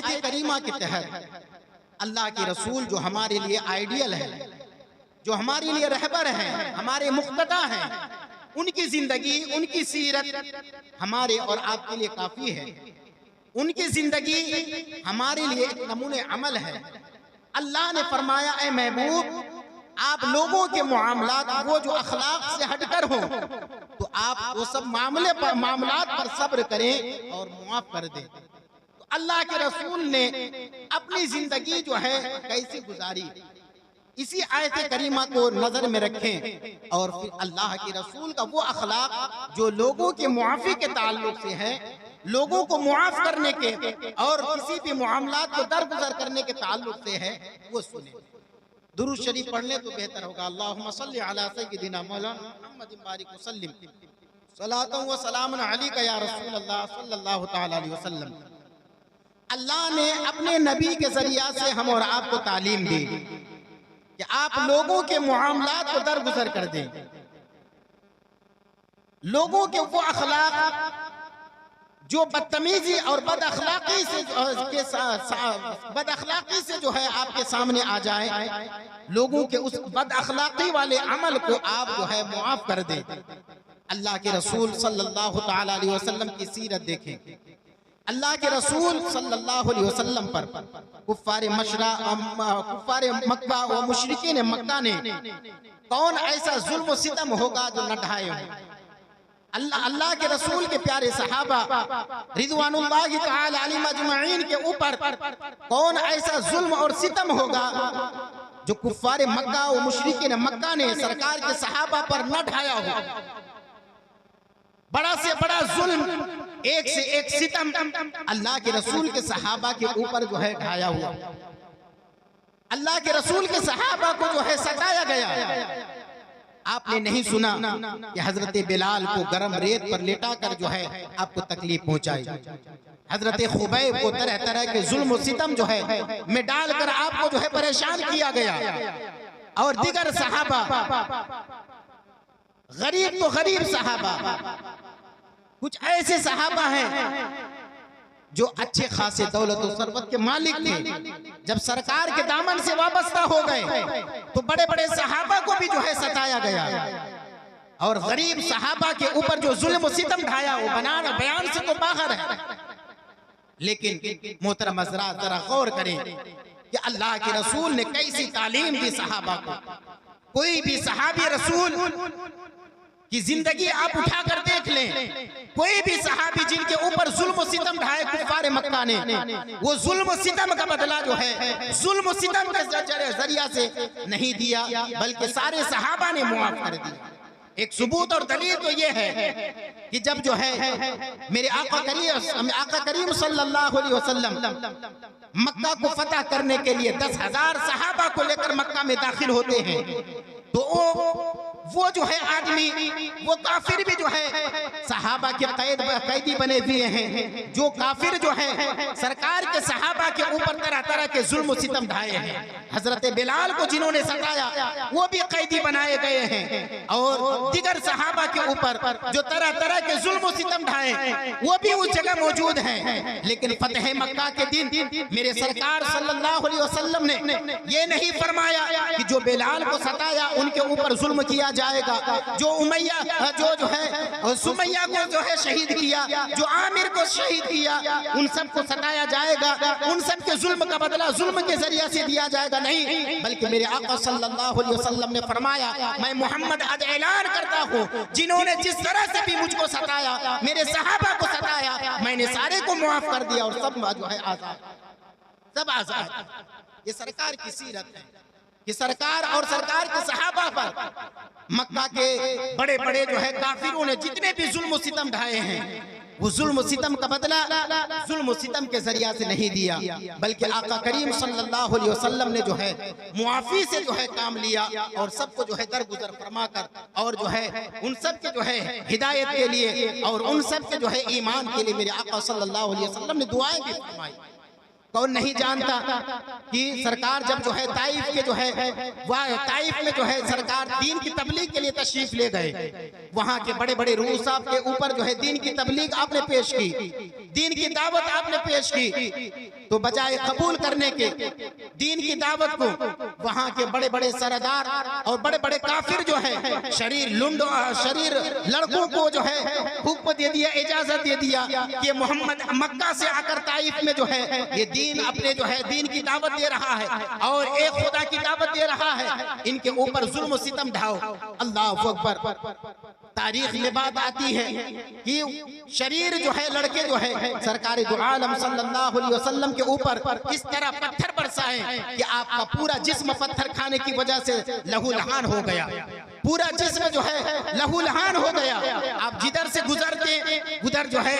आयत करीमा के तहत अल्लाह के रसूल जो हमारे लिए आइडियल है, जो हमारे लिए रहबर हैं, हमारे मुक्तदा हैं, उनकी जिंदगी, उनकी सीरत हमारे और आपके लिए काफी है। उनकी जिंदगी हमारे लिए एक नमूने अमल है। अल्लाह ने फरमाया, ए महबूब, आप लोगों के मामलात वो जो अखलाक से हटकर हो तो आप वो सब मामलात पर सब्र करें और मुआफ कर दें। तो अल्लाह के रसूल ने अपनी जिंदगी जो है कैसे गुजारी, इसी आयत करीमा को नजर में रखें और फिर अल्लाह के रसूल का वो अखलाक जो लोगों के मुआफी के ताल्लुक से है, लोगों को मुआफ करने के और किसी भी मामलात को दरगुजर करने के ताल्लुक से है, वो सुने। दुरूद शरीफ पढ़ ले तो बेहतर होगा। अल्लाहुम्मा सल्ली अला सय्यिदिना मौलाना मुहम्मदिन बारिक वसल्लिम सलातन व सलामुन अलैका या रसूल अल्लाह सल्लल्लाहु तआला अलैहि वसल्लम। अल्लाह ने अपने नबी के जरिया से हम और आपको तालीम दी कि आप लोगों के मामलात को दरगुजर कर दें। लोगों के वो अखलाक जो बदतमीजी और बदअखलाकी से जो है आपके सामने आ जाए, लोगों के उस बदअखलाकी वाले अमल को आप जो है मुआफ कर दें। अल्लाह के रसूल सल्लल्लाहु तआला अलैहि वसल्लम की सीरत देखें। अल्लाह के रसूल सल्लल्लाहु अलैहि वसल्लम पर कुफ्फार मक्का व मुशरिकीन मक्का ने कौन ऐसा जुल्म व सितम होगा जो न ढाए हो। अल्लाह के रसूल के प्यारे सहाबा रिज़वानुल्लाहि तआला अलैहिम अजमईन के ऊपर कौन ऐसा जुल्म और सितम होगा जो कुफ्फार मक्का व मुशरिकीन मक्का ने सरकार के सहाबा पर न ढाया हो। बड़ा से बड़ा जुल्म, एक से एक सितम अल्लाह के रसूल के सहाबा के ऊपर जो है ढाया हुआ। अल्लाह के रसूल के सहाबा को जो है सताया गया। आपने नहीं सुना कि हजरत बिलाल को गरम रेत पर लेटाकर जो है आपको तकलीफ पहुंचाई, हजरत खुबैब को तरह तरह के जुल्म सितम जो है में डालकर आपको जो है परेशान किया गया। और दीगर सहाबा, गरीब तो गरीब सहाबा, कुछ ऐसे सहाबा हैं जो अच्छे खासे दौलत और सरवत के मालिक थे, जब सरकार के दामन से वाबस्ता हो गए तो बड़े बड़े सहाबा को भी जो है सताया गया। और गरीब सहाबा के ऊपर जो जुल्म सितम ढाया वो बयान से तो बाहर है। लेकिन मोहतरम हज़रात जरा गौर करें कि अल्लाह के रसूल ने कैसी तालीम दी सहाबा को। कोई भी सहाबी रसूल की जिंदगी आप उठाकर देख लें, कोई भी सहाबी जिनके ऊपर जुल्म सितम ढाए कुफ्फार मक्का ने, वो जुल्म सितम का बदला जो है जुल्म सितम के जरिया से नहीं दिया, बल्कि सारे सहाबा ने मुआफ कर दिया। एक सबूत और दलील तो ये है कि जब जो है मेरे आका करीम सल्लल्लाहु अलैहि वसल्लम मक्का को फतह करने के लिए 10,000 सहाबा को लेकर मक्का में दाखिल होते हैं, तो वो जो है आदमी, वो काफिर भी जो है सहाबा के कैदी बने हुए हैं, जो काफिर जो है सरकार के सहाबा के ऊपर तरह तरह के जुल्म सितम ढाए हैं। हजरत बिलाल को जिन्होंने सताया वो भी कैदी बनाए गए हैं, और दिगर सहाबा के ऊपर जो तरह तरह के जुल्म सितम ढाए वो भी उस जगह मौजूद हैं। लेकिन फतेह मक्का के दिन मेरे सरकार सल्लल्लाहु अलैहि वसल्लम ने ये नहीं फरमाया कि जो बिलाल को सताया उनके ऊपर जुल्म किया जाएगा, जो उमैया जो है सुमैया को जो है शहीद किया, जो आमिर को शहीद किया, उन सबको सताया जाएगा, उन सब के जुल्म का बदला जुल्म के जरिए से दिया जाएगा। नहीं, बल्कि मेरे आका सल्लल्लाहु अलैहि वसल्लम ने फरमाया, मैं मोहम्मद आज ऐलान करता हूँ, जिन्होंने जिस तरह से भी मुझको सताया, मेरे सहाबा को सताया, मैंने सारे को मुआफ कर दिया और सब जो है आजाद, सब आजाद। ये सरकार की सीरत है कि सरकार और सरकार के सहाबा पर मक्का के बड़े बड़े जो है काफिरों ने जितने भी जुल्म सितम ढाए हैं, वो जुल्म सितम का बदला जुल्म सितम के जरिया से नहीं दिया, बल्कि आका करीम सल्लल्लाहु अलैहि वसल्लम ने जो है मुआफी से जो है काम लिया और सबको जो है दरगुजर फरमाकर और जो है उन सब के जो है हिदायत के लिए और उन सब के जो है ईमान के लिए मेरे आका सल्लल्लाहु अलैहि वसल्लम ने दुआएं भी फरमाई। कौन नहीं जानता कि सरकार जब जो है ताइफ के जो है वह ताइफ में जो है सरकार दीन की तबलीग के लिए तशरीफ ले गए। वहां के बड़े बड़े रूह साहब के ऊपर जो है दीन की तबलीग आपने पेश की, दीन की दावत आपने पेश की, तो बजाय कबूल करने के दीन की दावत को वहां के बड़े बड़े सरदार और बड़े बड़े काफिर जो है शरीर लुंड शरीर लड़कों को जो है हुक्म दे दिया, इजाजत दे दिया कि मोहम्मद मक्का से आकर ताइफ में जो है ये दीन अपने जो है दीन की दावत दे रहा है और एक खुदा की दावत दे रहा है, इनके ऊपर जुल्म सितम ढाओ। अल्लाह अकबर। तारीख में बात आती है कि शरीर जो है लड़के जो है सरकार दो आलम सल्लल्लाहु अलैहि वसल्लम के ऊपर इस तरह पत्थर बरसाए कि आपका पूरा जिस्म पत्थर खाने की वजह से लहूलहान हो गया, पूरा जिस्म जो है लहूलहान हो गया। आप जिधर से गुजरते उधर जो है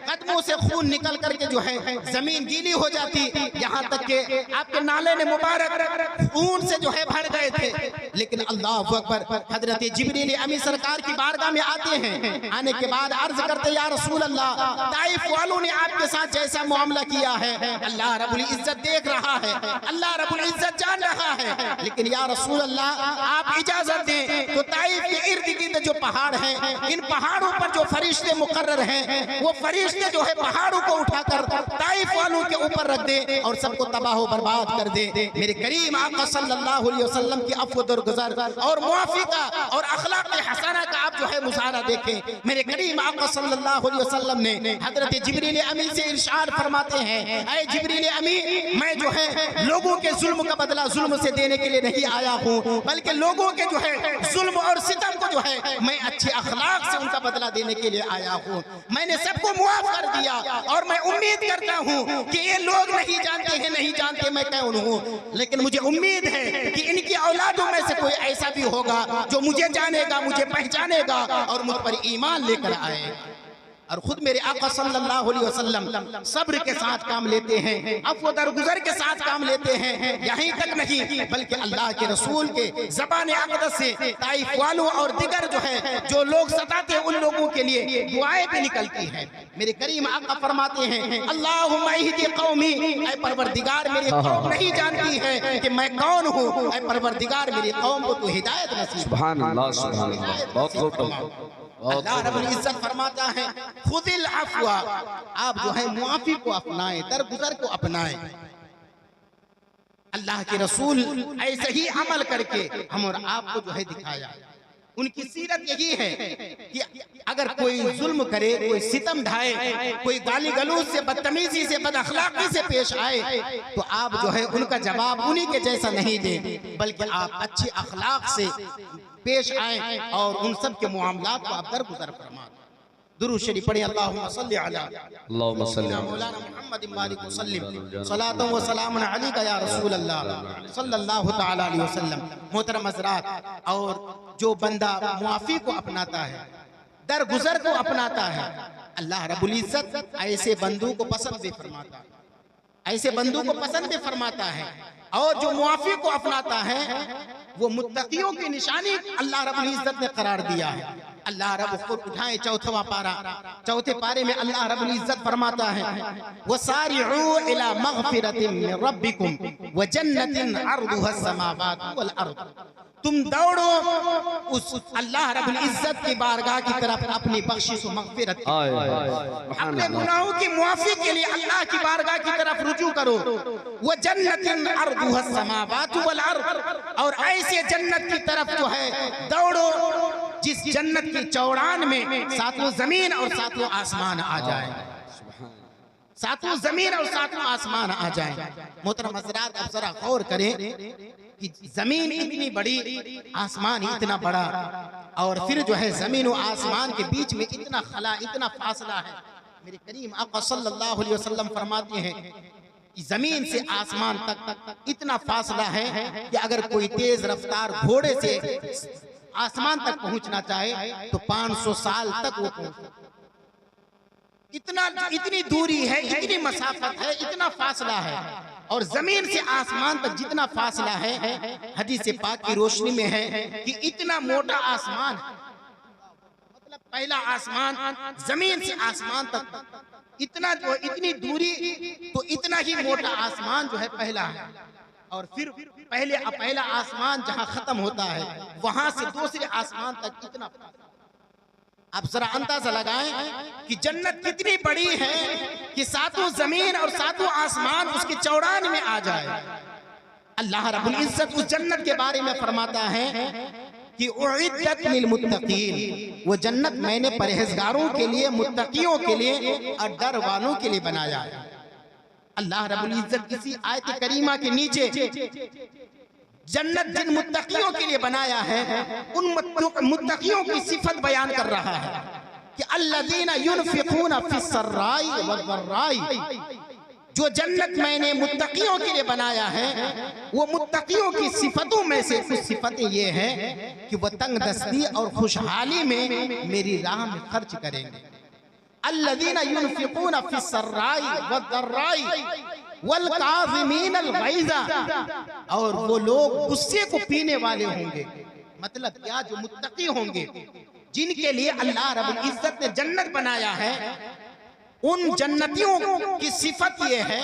कदमों से खून निकल करके जो है जमीन गीली हो जाती, यहाँ तक के आपके नाले ने मुबारक खून से जो है भर गए थे। लेकिन अल्लाह अकबर, हजरत जिब्रील अमीन सरकार की बारगाह में आते हैं, आने के बाद अर्ज करते या रसूल अल्लाह, ताइफ वालों ने आपके साथ जैसा मामला किया है अल्लाह रब्बुल इज्जत देख रहा है, अल्लाह रब्बुल इज्जत जान रहा है, लेकिन या रसूल अल्लाह आप इजाजत दें तो ताइफ के इर्द गिर्द जो पहाड़ हैं, इन पहाड़ों पर जो फरिश्ते मुकर्रर हैं, वो फरिश्ते जो है पहाड़ों को उठाकर ताइफ वालों के ऊपर रख दे और सबको तबाह बर्बाद कर दे। मेरे करीम आका सल्लल्लाहु अलैहि वसल्लम की अफ़्व दरगुज़र और मुआफ़ी का और अखलाक हसना का आप जो है मुज़ाहरा देखें। मेरे करीम आका सल्लल्लाहु अलैहि वसल्लम ने हज़रत जिब्रील अमीन से इरशाद फरमाते हैं, ऐ जिब्रील अमीन, मैं जो है लोगों के जुल्म का बदला जुल्म से देने के लिए नहीं आया हूँ, बल्कि लोगों के जो है जुल्म और सितम को जो है मैं अच्छे अखलाक से उनका बदला देने के लिए आया हूँ। मैंने सबको मुआफ कर दिया और मैं उम्मीद करता हूँ कि ये लोग नहीं जानते हैं, नहीं जानते मैं कौन हूँ, लेकिन मुझे उम्मीद है कि इनकी औलादों में से कोई ऐसा भी होगा जो मुझे जानेगा, मुझे पहचानेगा और मुझ पर ईमान लेकर आएगा। और खुद मेरे आका सल्लल्लाहु अलैहि वसल्लम सब्र के साथ काम लेते हैं, अफ़्व दरगुज़र के साथ काम लेते हैं। यहीं तक नहीं बल्कि अल्लाह के रसूल के ज़बान अक़दस से ताइफ वालों और दिगर जो है जो लोग सताते हैं उन लोगों के लिए दुआएं भी निकलती हैं। मेरे करीम आका फरमाते हैं, अल्लाहुम्मा इहदी कौमी, ऐ परवरदिगार मेरी कौम नहीं जानती है कि मैं कौन हूँ, ऐ परवरदिगार मेरी कौम को तू हिदायत नसीब। सुभान अल्लाह, सुभान अल्लाह, बहुत खूब। अल्लाह रब्बुल इज्जत फरमाता है, खुदिल अफ़्वा, आप जो है मुआफ़ी को अपनाएं, दरगुज़र को अपनाएं। अल्लाह के रसूल ऐसे ही अमल करके हम और आपको जो है दिखाया। उनकी सीरत यही है कि अगर कोई जुल्म करे, कोई सितम ढाए, कोई गाली गलौज से, बदतमीजी से, बदअखलाकी से पेश आए तो आप जो है उनका जवाब उन्हीं के जैसा नहीं दें, बल्कि आप अच्छे अखलाक से पेश आए और उन सब के मामलात को आप दरगुजर फरमा। दुरूद शरीफ पढ़े, अल्लाहुम्मा सल्लि अला मौलाना मुहम्मद मालिक वसल्लम सलातो व सलामुन अलैका या रसूल अल्लाह सल्लल्लाहु तआला अलैहि वसल्लम। मोहतरम हज़रात, और जो बंदा मुआफ़ी को अपनाता है, दरगुजर को अपनाता है, अल्लाह रब्बुल इज्जत ऐसे बंदों को पसंद भी फरमाता है, ऐसे बंदों को पसंद भी फरमाता है। और जो मुआफ़ी को अपनाता है वो मुत्तकियों की निशानी अल्लाह रब्बुल इज्जत ने करार दिया है। अल्लाह रब खुद उठाए चौथा पारा, चौथे पारे में अल्लाह रब्बुल इज्जत फरमाता है, वसारिउ इला मगफिरतिन मिन रब्बिकुम व जन्नतिन अर्दुहा समावातु वल अर्द। तुम दौड़ो उस अल्लाह रब्बुल इज्जत की बारगाह की तरफ अपनी बख्शिश व मगफिरत, अपने गुनाहों की मुआफ़ी के लिए अल्लाह की बारगाह की तरफ रुजू करो। वो जन्नतिन अर्दुहा समावातु वल अर्द, और ऐसे जन्नत की तरफ जो है दौड़ो जिस जन्नत की चौड़ान में सातों जमीन और सातों आसमान आ जाए, सातों जमीन और सातों आसमान आ जाए। मोहतरम हज़रात, अब जरा गौर करें कि जमीन इतनी बड़ी, आसमान इतना बड़ा, और फिर जो है जमीन और आसमान के बीच में इतना खला, इतना फासला है। मेरे करीम आका सल्लल्लाहु अलैहि वसल्लम फरमाते हैं कि जमीन से आसमान तक इतना फासला है कि अगर कोई तेज रफ्तार घोड़े से आसमान तक पहुंचना चाहे तो 500 साल तक वो पहुंच, इतनी दूरी है, इतनी मसाफत है, इतना फासला है। और जमीन से आसमान तक जितना फासला है, हदीस पाक की रोशनी में है कि इतना मोटा आसमान, मतलब पहला आसमान जमीन से आसमान तक इतना जो इतनी दूरी, तो इतना ही मोटा आसमान जो है पहला है, और फिर पहला आसमान जहां खत्म होता है वहां से दूसरे आसमान तक इतना। आप जरा अंदाजा लगाएं कि जन्नत कितनी बड़ी है कि सातों जमीन और सातों आसमान उसके चौड़ान में आ जाए। अल्लाह रब्बुल इज्जत उस जन्नत के बारे में फरमाता है कि उइद्दत लिल मुत्तकीन, वो जन्नत मैंने परहेजगारों के लिए, मुत्तकियों के लिए और डर वालों के लिए बनाया है। अल्लाह रब्बुल इज्जत किसी आयत करीमा के नीचे जन्नत जिन मुत्तकियों के लिए बनाया है उन मुत्तकियों की सिफत बयान कर रहा है कि अल्लज़ीना युनफिकूना फिस्सर्राई वज़र्राई, जो जन्नत मैंने मुत्तकियों के लिए बनाया है वो मुत्तकियों की सिफतों में से कुछ सिफतें ये हैं कि वह तंग दस्ती और खुशहाली में मेरी राह में खर्च करेंगे। अल्लज़ीना युनफिकूना फिस्सर्राई वज़र्राई वल काज़िमीनल गैज़ा, और वो लोग गुस्से को पीने वाले होंगे। मतलब क्या, जो मुत्तकी होंगे जिनके लिए अल्लाह रब्बुल इज्जत ने जन्नत बनाया है, उन जन्नतियों की सिफत ये है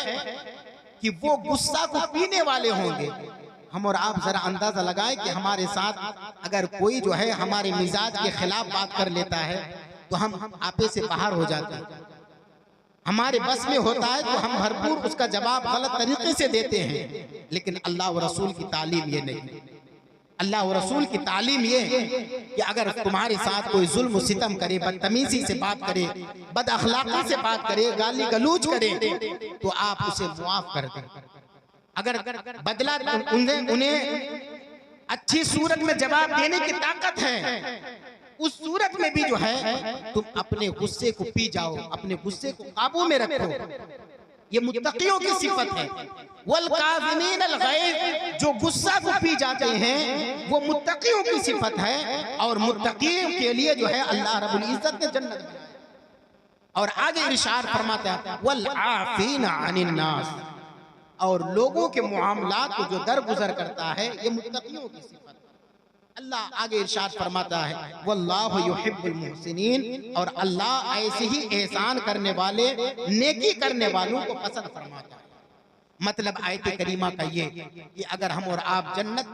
कि वो गुस्सा को पीने वाले होंगे। हम और आप जरा अंदाजा लगाएं कि हमारे साथ अगर कोई जो है हमारे मिजाज के खिलाफ बात कर लेता है तो हम आपे से बाहर हो जाते हैं। हमारे बस में होता है तो हम भरपूर उसका जवाब गलत तरीके से देते हैं, लेकिन अल्लाह व रसूल की तालीम ये नहीं। अल्लाह व रसूल की तालीम ये है कि अगर तुम्हारे साथ कोई जुल्म सितम करे, बदतमीजी से बात करे, बद अखलाकी से बात करे, गाली गलूज करे, तो आप उसे मुआफ कर दें। अगर बदला उन्हें अच्छी सूरत में जवाब देने की ताकत है, उस सूरत में भी जो है तुम अपने गुस्से को पी जाओ, अपने गुस्से को काबू में रखो। ये मुत्तकियों की सिफत है। वल काज़िमीनल गैज़, जो गुस्सा को पी जाते हैं वो मुत्तकियों की सिफत है, और मुत्तकियों के लिए जो है अल्लाह रब्बुल इज्जत ने जन्नत बनाई। और आगे इरशाद फरमाता है वल आफीना अनिन नास, और लोगों के मामलात को जो दरगुजर करता है ये मुत्तकियों की सिफत। अल्लाह आगे इरशाद फरमाता है वल्लाहु युहिब्बुल मुहसिनीन, और अल्लाह ऐसे ही एहसान करने वाले, नेकी करने वालों को पसंद फरमाता है। मतलब आयत करीमा का ये कि अगर हम और आप जन्नत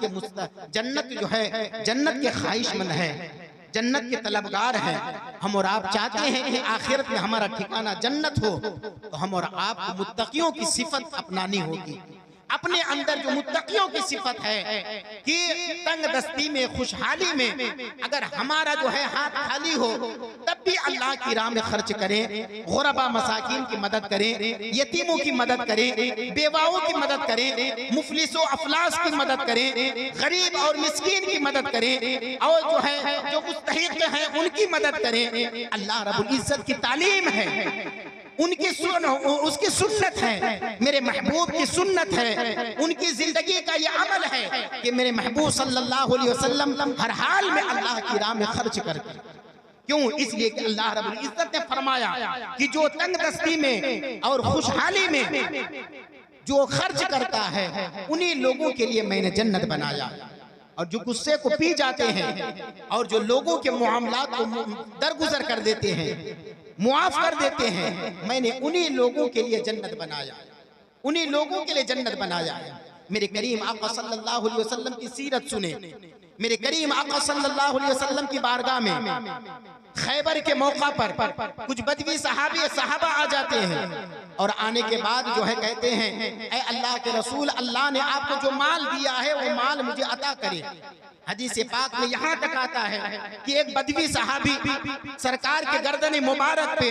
जो है जन्नत के ख्वाहिशमंद है, जन्नत के तलबगार हैं, हम और आप चाहते हैं कि आखिरत में हमारा ठिकाना जन्नत हो, तो हम और आपको मुत्तकियों की सिफत अपनानी होगी। अपने अंदर जो मुत्तकियों की सिफत है कि तंग दस्ती में, खुशहाली में अगर हमारा जो है हाथ खाली हो तब भी अल्लाह की राह में खर्च करें, गुरबा मसाकीन की मदद करें, यतीमों की मदद करें, बेवाओं की मदद करें, मुफलिसों अफलास की मदद करें, गरीब और मिस्कीन की मदद करें, और जो है जो मुस्तहिक हैं उनकी मदद करें। अल्लाह रब्बुल इज्जत की तालीम है, उसकी सुन्नत है, मेरे महबूब की सुन्नत है, उनकी जिंदगी का ये अमल है कि मेरे महबूब सल्लल्लाहु अलैहि वसल्लम हर हाल में अल्लाह की राह में खर्च करते। क्यों? इसलिए कि अल्लाह रब्बुल इज्जत ने फरमाया कि जो तंग दस्ती में और खुशहाली में जो खर्च करता है उन्हीं लोगों के लिए मैंने जन्नत बनाया। और जो गुस्से को पी जाते हैं और जो लोगों के मामलात को दरगुजर कर देते हैं, मुआफ कर देते हैं, मैंने उन्हीं लोगों के लिए जन्नत बनाया, उन्हीं लोगों के लिए जन्नत बनाया। मेरे करीम आका सल्लल्लाहु अलैहि वसल्लम की सीरत सुने। मेरे करीम आका सल्लल्लाहु अलैहि वसल्लम की बारगाह में खैबर के मौका पर कुछ बदवी सहाबा आ जाते हैं, और आने के बाद जो है कहते हैं ऐ अल्लाह के रसूल, अल्लाह ने आपको जो माल दिया है वो माल मुझे अता करे। हदीस पाक में यहाँ तक आता है कि एक बदवी सहाबी सरकार के गर्दन मुबारक पे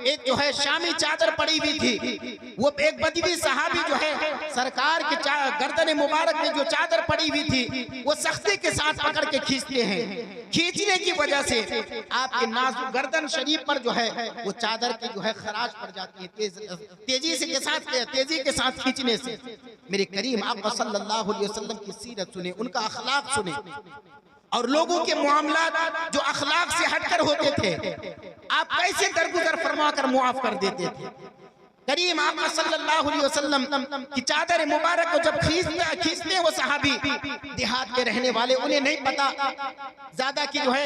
एक जो है शामी चादर पड़ी हुई थी, वो एक बदवी सहाबी जो है सरकार के गर्दन मुबारक में जो चादर पड़ी हुई थी वो सख्ती के साथ पकड़ के खींचते हैं। खींचने की वजह से आपके नाजुक गर्दन शरीफ पर जो है वो चादर की जो है खराश पड़ जाती है, तेजी के साथ खींचने से। मेरे करीम आका सल्लल्लाहु अलैहि वसल्लम की सीरत सुने, उनका अखलाक सुने, और लोगों के मामलात जो अखलाक से हटकर होते थे आप कैसे दरगुजर फरमा कर मुआफ कर देते थे। करीम आका सल्लल्लाहु अलैहि वसल्लम की चादर मुबारक को जब खींचते वो सहाबी देहात के रहने वाले, उन्हें नहीं पता ज्यादा की जो है